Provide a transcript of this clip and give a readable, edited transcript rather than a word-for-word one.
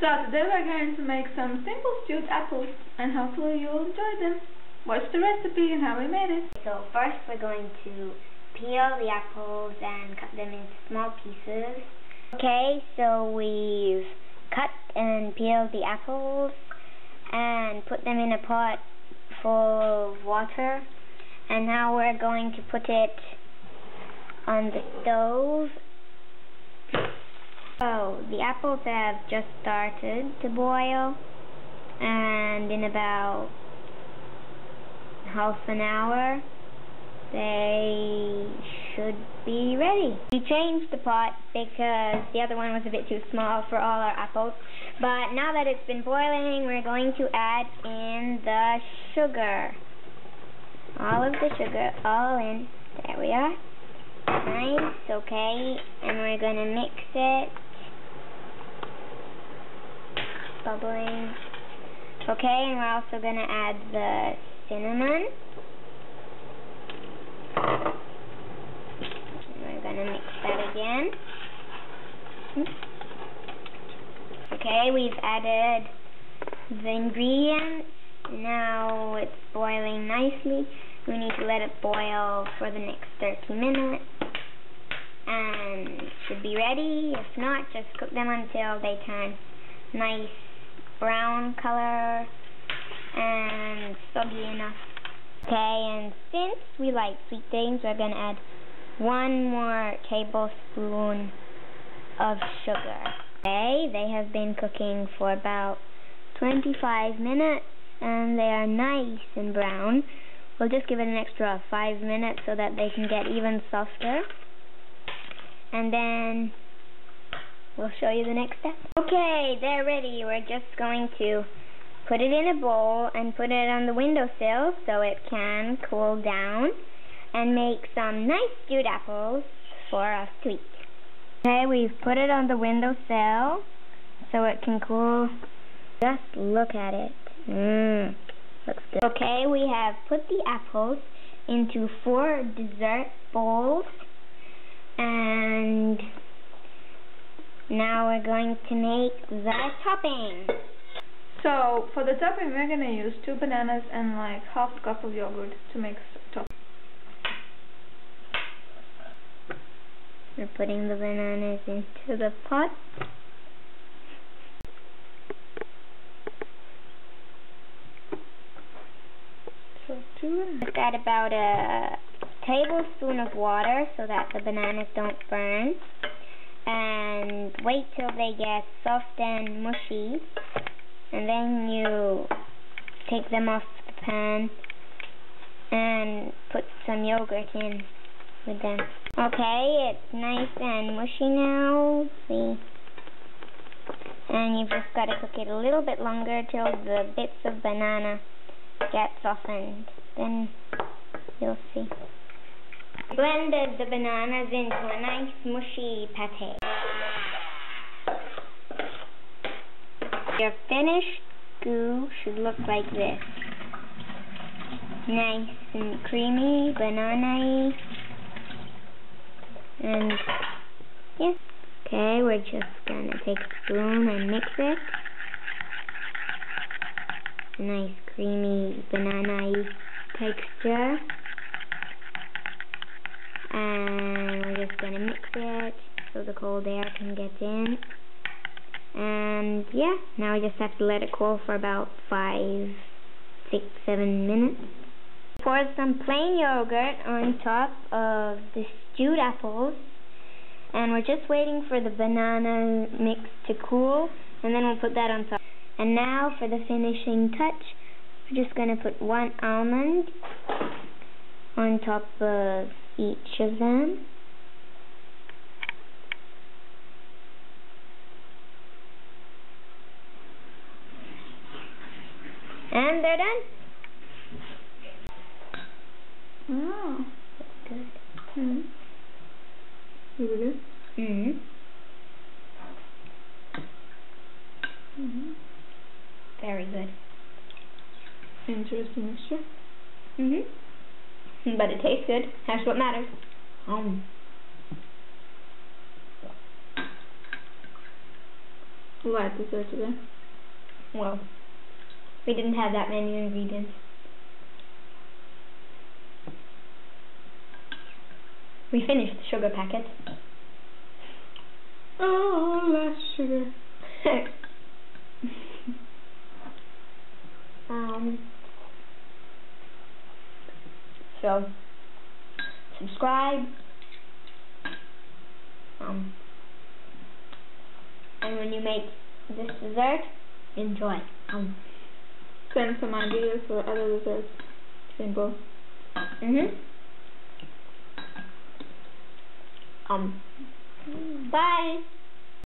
So today we're going to make some simple stewed apples and hopefully you'll enjoy them. Watch the recipe and how we made it. So first we're going to peel the apples and cut them into small pieces. Okay, so we've cut and peeled the apples and put them in a pot full of water. And now we're going to put it on the stove. So the apples have just started to boil, and in about half an hour they should be ready. We changed the pot because the other one was a bit too small for all our apples, but now that it's been boiling, we're going to add in the sugar. All of the sugar, all in. There we are. Nice, okay, and we're going to mix it. Bubbling. Okay, and we're also going to add the cinnamon. We're going to mix that again. Okay, we've added the ingredients. Now it's boiling nicely. We need to let it boil for the next 30 minutes. And it should be ready. If not, just cook them until they turn nice brown color and soggy enough. Okay, and since we like sweet things, we're going to add 1 more tablespoon of sugar. Okay, they have been cooking for about 25 minutes and they are nice and brown. We'll just give it an extra 5 minutes so that they can get even softer. And then we'll show you the next step. Okay, they're ready. We're just going to put it in a bowl and put it on the windowsill so it can cool down and make some nice stewed apples for us to eat. Okay, we've put it on the windowsill so it can cool. Just look at it. Looks good. Okay, we have put the apples into 4 dessert bowls, and now we're going to make the topping. So for the topping we're going to use 2 bananas and like half a cup of yogurt to make topping. We're putting the bananas into the pot. Just add about a tablespoon of water so that the bananas don't burn, and wait till they get soft and mushy, and then you take them off the pan and put some yogurt in with them. Okay, it's nice and mushy now. See? And you've just got to cook it a little bit longer till the bits of banana get softened. Then you'll see. Blended the bananas into a nice mushy pate. Your finished goo should look like this. Nice and creamy, banana-y. And yeah. Okay, we're just gonna take a spoon and mix it. Nice creamy banana-y texture. And we're just gonna mix it so the cold air can get in. And yeah, now we just have to let it cool for about 5, 6, 7 minutes. Pour some plain yogurt on top of the stewed apples, and we're just waiting for the banana mix to cool, and then we'll put that on top. And now for the finishing touch, we're just going to put 1 almond on top of each of them. And they're done. Oh, that's good. Really good? Very good. Interesting mixture. But it tastes good. That's what matters. light dessert today. Well, we didn't have that many ingredients. We finished the sugar packet. Oh, less sugar. So subscribe. And when you make this dessert, enjoy. Send some ideas for other desserts. Simple. Bye.